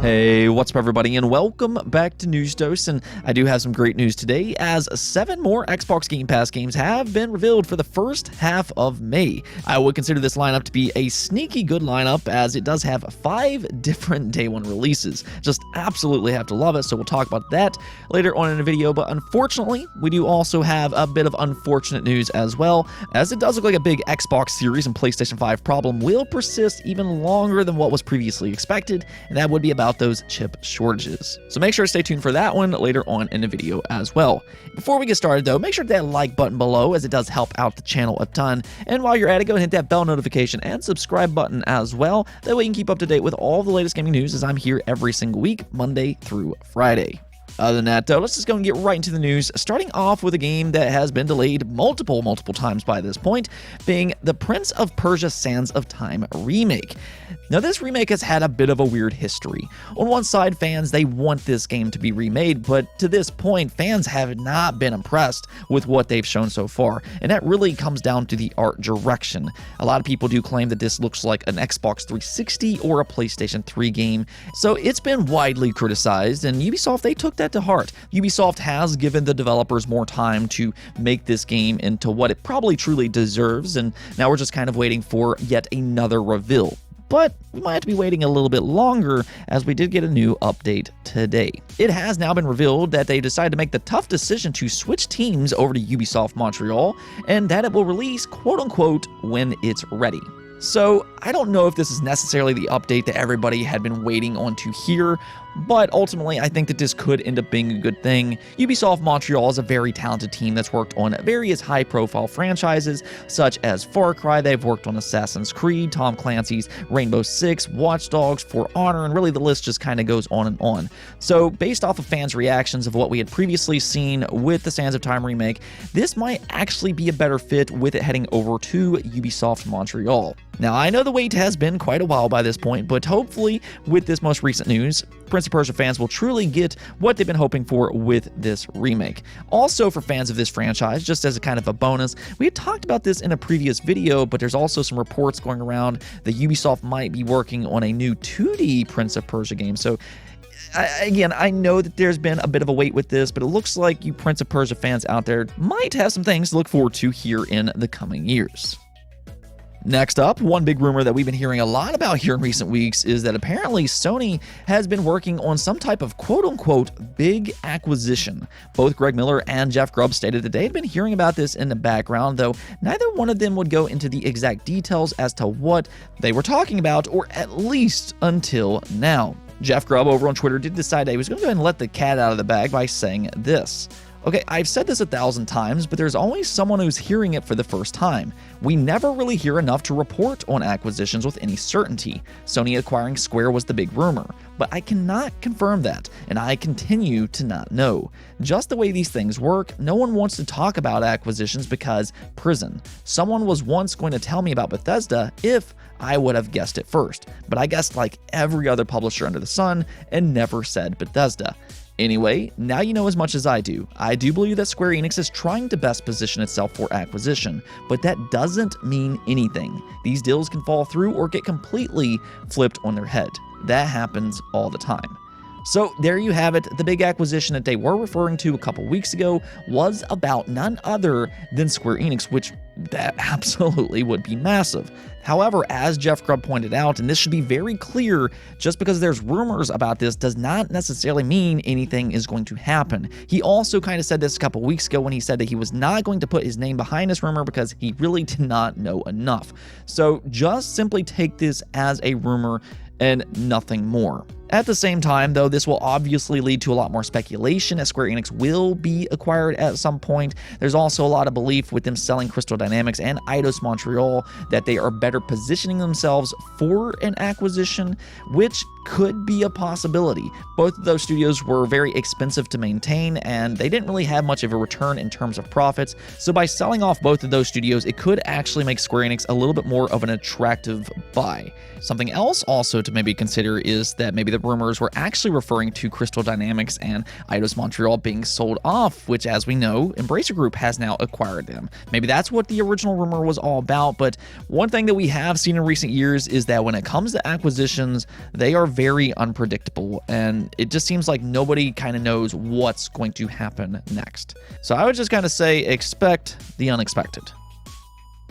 Hey, what's up everybody, and welcome back to News Dose, and I do have some great news today, as 7 more Xbox Game Pass games have been revealed for the first half of May. I would consider this lineup to be a sneaky good lineup, as it does have 5 different day 1 releases. Just absolutely have to love it, so we'll talk about that later on in the video, but unfortunately, we do also have a bit of unfortunate news as well, as it does look like a big Xbox Series and PlayStation 5 problem will persist even longer than what was previously expected, and that would be about those chip shortages. So make sure to stay tuned for that one later on in the video as well. Before we get started though, make sure to hit that like button below, as it does help out the channel a ton. And while you're at it, go and hit that bell notification and subscribe button as well. That way you can keep up to date with all the latest gaming news, as I'm here every single week, Monday through Friday. Other than that, though, let's just go and get right into the news, starting off with a game that has been delayed multiple times by this point, being the Prince of Persia: Sands of Time remake. Now, this remake has had a bit of a weird history. On one side, fans, they want this game to be remade, but to this point, fans have not been impressed with what they've shown so far, and that really comes down to the art direction. A lot of people do claim that this looks like an Xbox 360 or a PlayStation 3 game, so it's been widely criticized, and Ubisoft, they took that to heart. Ubisoft has given the developers more time to make this game into what it probably truly deserves, and now we're just kind of waiting for yet another reveal. But we might have to be waiting a little bit longer, as we did get a new update today. It has now been revealed that they decided to make the tough decision to switch teams over to Ubisoft Montreal, and that it will release quote-unquote when it's ready. So I don't know if this is necessarily the update that everybody had been waiting on to hear, but ultimately I think that this could end up being a good thing. Ubisoft Montreal is a very talented team that's worked on various high-profile franchises, such as Far Cry. They've worked on Assassin's Creed, Tom Clancy's Rainbow Six, Watch Dogs, For Honor, and really the list just kind of goes on and on. So based off of fans' reactions of what we had previously seen with the Sands of Time remake, this might actually be a better fit with it heading over to Ubisoft Montreal. Now, I know the wait has been quite a while by this point, but hopefully with this most recent news, Prince of Persia fans will truly get what they've been hoping for with this remake. Also, for fans of this franchise, just as a kind of a bonus, we had talked about this in a previous video, but there's also some reports going around that Ubisoft might be working on a new 2D Prince of Persia game. So again, I know that there's been a bit of a wait with this, but it looks like you Prince of Persia fans out there might have some things to look forward to here in the coming years. Next up, one big rumor that we've been hearing a lot about here in recent weeks is that apparently Sony has been working on some type of quote-unquote big acquisition. Both Greg Miller and Jeff Grubb stated that they had been hearing about this in the background, though neither one of them would go into the exact details as to what they were talking about, or at least until now. Jeff Grubb over on Twitter did decide that he was going to go ahead and let the cat out of the bag by saying this. Okay, I've said this 1,000 times, but there's always someone who's hearing it for the first time. We never really hear enough to report on acquisitions with any certainty. Sony acquiring Square was the big rumor, but I cannot confirm that, and I continue to not know. Just the way these things work, no one wants to talk about acquisitions because prison. Someone was once going to tell me about Bethesda if I would have guessed it first, but I guessed like every other publisher under the sun and never said Bethesda. Anyway, now you know as much as I do. I do believe that Square Enix is trying to best position itself for acquisition, but that doesn't mean anything. These deals can fall through or get completely flipped on their head. That happens all the time. So there you have it. The big acquisition that they were referring to a couple weeks ago was about none other than Square Enix, which that absolutely would be massive. However, as Jeff Grubb pointed out, and this should be very clear, just because there's rumors about this does not necessarily mean anything is going to happen. He also kind of said this a couple weeks ago when he said that he was not going to put his name behind this rumor because he really did not know enough. So just simply take this as a rumor and nothing more. At the same time, though, this will obviously lead to a lot more speculation, as Square Enix will be acquired at some point. There's also a lot of belief with them selling Crystal Dynamics and Eidos Montreal that they are better positioning themselves for an acquisition, which could be a possibility. Both of those studios were very expensive to maintain, and they didn't really have much of a return in terms of profits. So by selling off both of those studios, it could actually make Square Enix a little bit more of an attractive buy. Something else also to maybe consider is that maybe the rumors were actually referring to Crystal Dynamics and Eidos Montreal being sold off, which, as we know, Embracer Group has now acquired them. Maybe that's what the original rumor was all about, but one thing that we have seen in recent years is that when it comes to acquisitions, they are very unpredictable, and it just seems like nobody kind of knows what's going to happen next. So I would just kind of say expect the unexpected.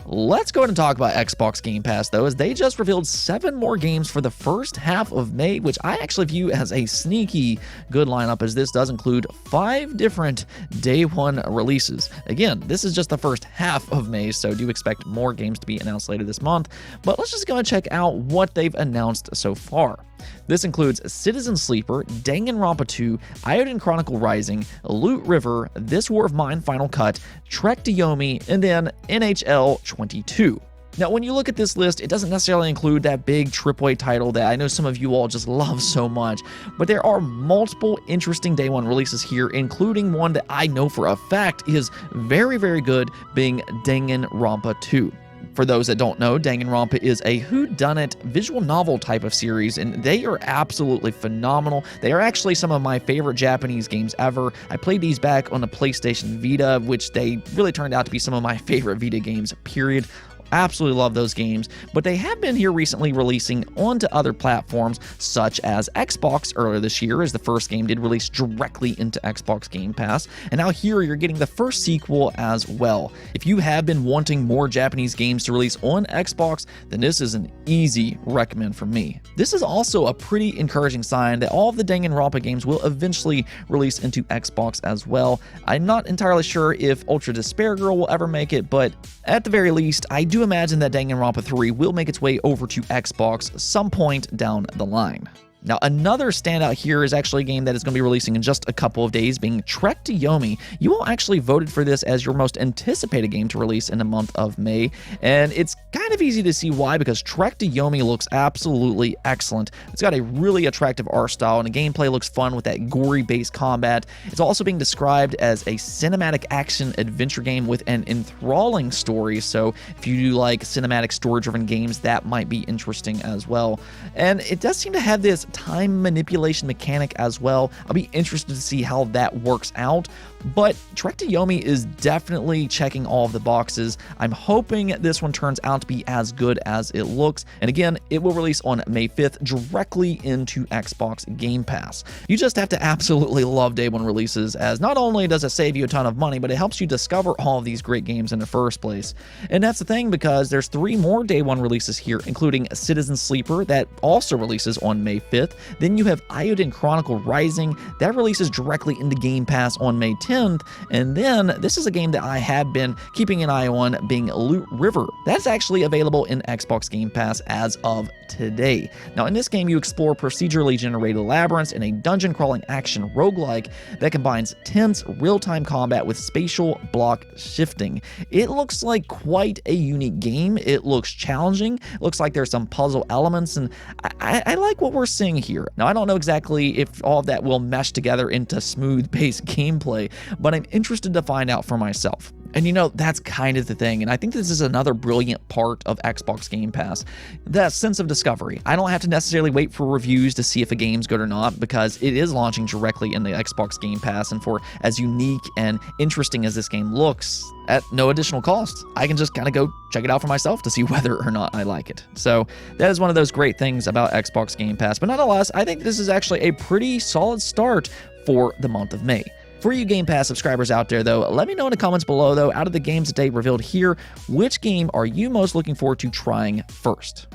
Let's go ahead and talk about Xbox Game Pass, though, as they just revealed 7 more games for the first half of May, which I actually view as a sneaky good lineup, as this does include 5 different day one releases. Again, this is just the first half of May, so do expect more games to be announced later this month, but let's just go and check out what they've announced so far. This includes Citizen Sleeper, Danganronpa 2, Iodine Chronicle Rising, Loot River, This War of Mine Final Cut, Trek to Yomi, and then NHL 22. Now, when you look at this list, it doesn't necessarily include that big AAA title that I know some of you all just love so much, but there are multiple interesting day one releases here, including one that I know for a fact is very, very good, being Danganronpa 2. For those that don't know, Danganronpa is a whodunit visual novel type of series, and they are absolutely phenomenal. They are actually some of my favorite Japanese games ever. I played these back on the PlayStation Vita, which they really turned out to be some of my favorite Vita games, period. Absolutely love those games, but they have been here recently releasing onto other platforms such as Xbox earlier this year, as the first game did release directly into Xbox Game Pass, and now here you're getting the first sequel as well. If you have been wanting more Japanese games to release on Xbox, then this is an easy recommend from me. This is also a pretty encouraging sign that all of the Danganronpa games will eventually release into Xbox as well. I'm not entirely sure if Ultra Despair Girl will ever make it, but at the very least, I do imagine that Danganronpa 3 will make its way over to Xbox some point down the line. Now, another standout here is actually a game that is going to be releasing in just a couple of days, being Trek to Yomi. You all actually voted for this as your most anticipated game to release in the month of May, and it's kind of easy to see why, because Trek to Yomi looks absolutely excellent. It's got a really attractive art style, and the gameplay looks fun with that gory-based combat. It's also being described as a cinematic action adventure game with an enthralling story, so if you do like cinematic story-driven games, that might be interesting as well. And it does seem to have this time manipulation mechanic as well. I'll be interested to see how that works out, but Trek to Yomi is definitely checking all of the boxes. I'm hoping this one turns out to be as good as it looks, and again, it will release on May 5th directly into Xbox Game Pass. You just have to absolutely love day one releases, as not only does it save you a ton of money, but it helps you discover all of these great games in the first place. And that's the thing, because there's 3 more day one releases here, including Citizen Sleeper that also releases on May 5th. Then you have Iodine Chronicle Rising that releases directly into Game Pass on May 10th, and then this is a game that I have been keeping an eye on, being Loot River. That's actually available in Xbox Game Pass as of today. Now, in this game, you explore procedurally generated labyrinths in a dungeon crawling action roguelike that combines tense real-time combat with spatial block shifting. It looks like quite a unique game. It looks challenging. It looks like there's some puzzle elements, and I like what we're seeing here. Now, I don't know exactly if all of that will mesh together into smooth-paced gameplay, but I'm interested to find out for myself. And you know, that's kind of the thing, and I think this is another brilliant part of Xbox Game Pass, that sense of discovery. I don't have to necessarily wait for reviews to see if a game's good or not, because it is launching directly in the Xbox Game Pass, and for as unique and interesting as this game looks, at no additional cost, I can just kind of go check it out for myself to see whether or not I like it. So that is one of those great things about Xbox Game Pass, but nonetheless, I think this is actually a pretty solid start for the month of May. For you Game Pass subscribers out there, though, let me know in the comments below, though, out of the games that they revealed here, which game are you most looking forward to trying first?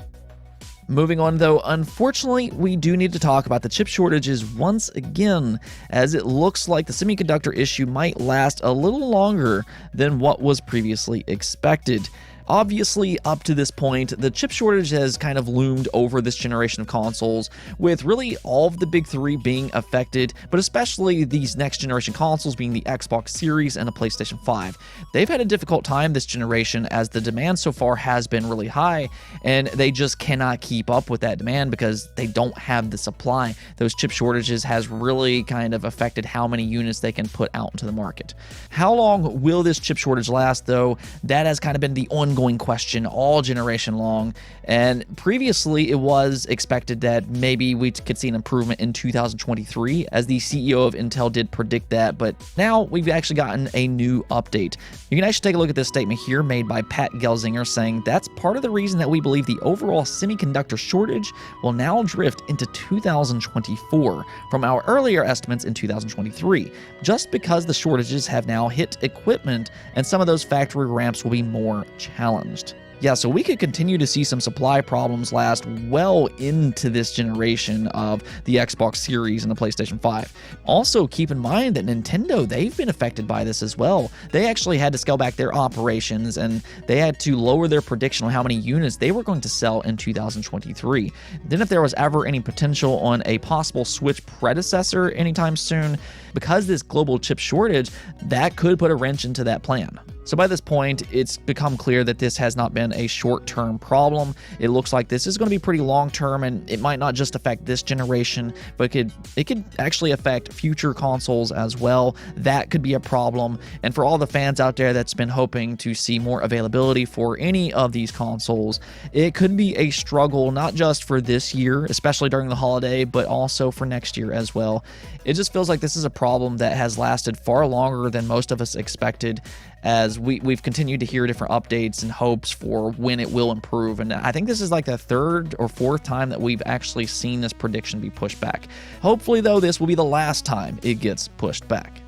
Moving on, though, unfortunately, we do need to talk about the chip shortages once again, as it looks like the semiconductor issue might last a little longer than what was previously expected. Obviously, up to this point, the chip shortage has kind of loomed over this generation of consoles, with really all of the big 3 being affected, but especially these next generation consoles being the Xbox Series and the PlayStation 5. They've had a difficult time this generation, as the demand so far has been really high, and they just cannot keep up with that demand because they don't have the supply. Those chip shortages has really kind of affected how many units they can put out into the market. How long will this chip shortage last, though? That has kind of been the ongoing ongoing question all generation long. And previously, it was expected that maybe we could see an improvement in 2023, as the CEO of Intel did predict that. But now we've actually gotten a new update. You can actually take a look at this statement here made by Pat Gelsinger, saying that's part of the reason that we believe the overall semiconductor shortage will now drift into 2024 from our earlier estimates in 2023, just because the shortages have now hit equipment and some of those factory ramps will be more challenged. Yeah, so we could continue to see some supply problems last well into this generation of the Xbox Series and the PlayStation 5. Also, keep in mind that Nintendo, they've been affected by this as well. They actually had to scale back their operations, and they had to lower their prediction on how many units they were going to sell in 2023. Then if there was ever any potential on a possible Switch predecessor anytime soon, because this global chip shortage, that could put a wrench into that plan. So by this point, it's become clear that this has not been a short-term problem. It looks like this is going to be pretty long-term, and it might not just affect this generation, but it could actually affect future consoles as well. That could be a problem. And for all the fans out there that's been hoping to see more availability for any of these consoles, it could be a struggle, not just for this year, especially during the holiday, but also for next year as well. It just feels like this is a problem that has lasted far longer than most of us expected, as we've continued to hear different updates and hopes for when it will improve. And I think this is like the third or fourth time that we've actually seen this prediction be pushed back. Hopefully, though, this will be the last time it gets pushed back.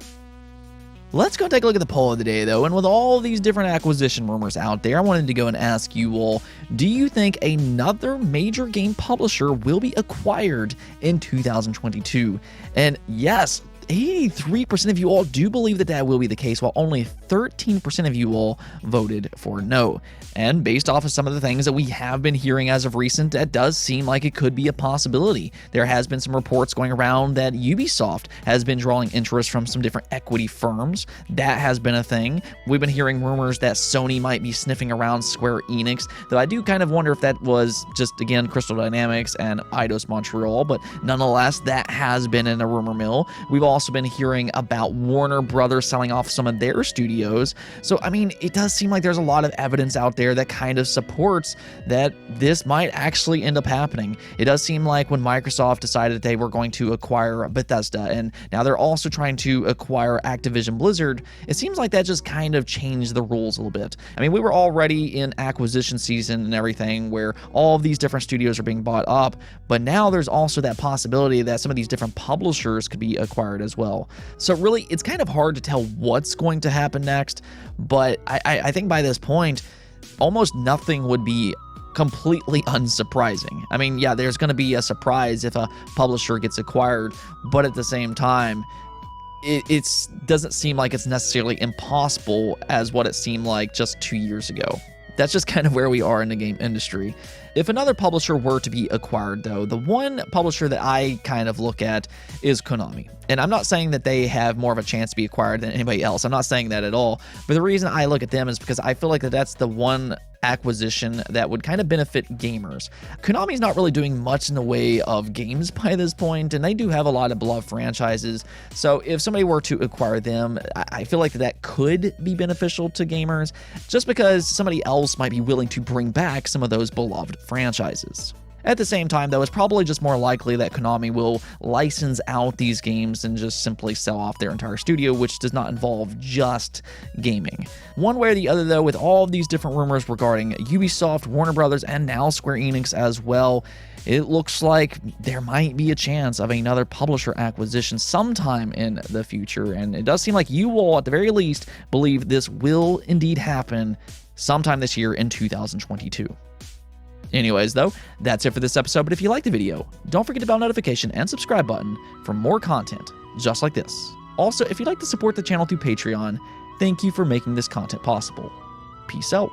Let's go take a look at the poll of the day, though, and with all these different acquisition rumors out there, I wanted to go and ask you all, do you think another major game publisher will be acquired in 2022? And yes, 83% of you all do believe that that will be the case, while only 13% of you all voted for no. And based off of some of the things that we have been hearing as of recent, that does seem like it could be a possibility. There has been some reports going around that Ubisoft has been drawing interest from some different equity firms. That has been a thing. We've been hearing rumors that Sony might be sniffing around Square Enix, though I do kind of wonder if that was just, again, Crystal Dynamics and Eidos Montreal, but nonetheless, that has been in a rumor mill. We've also been hearing about Warner Brothers selling off some of their studios. So, I mean, it does seem like there's a lot of evidence out there that kind of supports that this might actually end up happening. It does seem like when Microsoft decided that they were going to acquire Bethesda, and now they're also trying to acquire Activision Blizzard, it seems like that just kind of changed the rules a little bit. I mean, we were already in acquisition season and everything where all of these different studios are being bought up, but now there's also that possibility that some of these different publishers could be acquired as well. So really, it's kind of hard to tell what's going to happen next, but I think by this point, almost nothing would be completely unsurprising. I mean, yeah, there's going to be a surprise if a publisher gets acquired, but at the same time, it doesn't seem like it's necessarily impossible as what it seemed like just 2 years ago. That's just kind of where we are in the game industry. If another publisher were to be acquired, though, the one publisher that I kind of look at is Konami. And I'm not saying that they have more of a chance to be acquired than anybody else. I'm not saying that at all. But the reason I look at them is because I feel like that's the one acquisition that would kind of benefit gamers. Konami's not really doing much in the way of games by this point, and they do have a lot of beloved franchises. So if somebody were to acquire them, I feel like that could be beneficial to gamers, just because somebody else might be willing to bring back some of those beloved franchises. At the same time, though, it's probably just more likely that Konami will license out these games and just simply sell off their entire studio, which does not involve just gaming. One way or the other, though, with all of these different rumors regarding Ubisoft, Warner Brothers, and now Square Enix as well, it looks like there might be a chance of another publisher acquisition sometime in the future, and it does seem like you all, at the very least, believe this will indeed happen sometime this year in 2022. Anyways, though, that's it for this episode, but if you liked the video, don't forget the bell notification and subscribe button for more content just like this. Also, if you'd like to support the channel through Patreon, thank you for making this content possible. Peace out.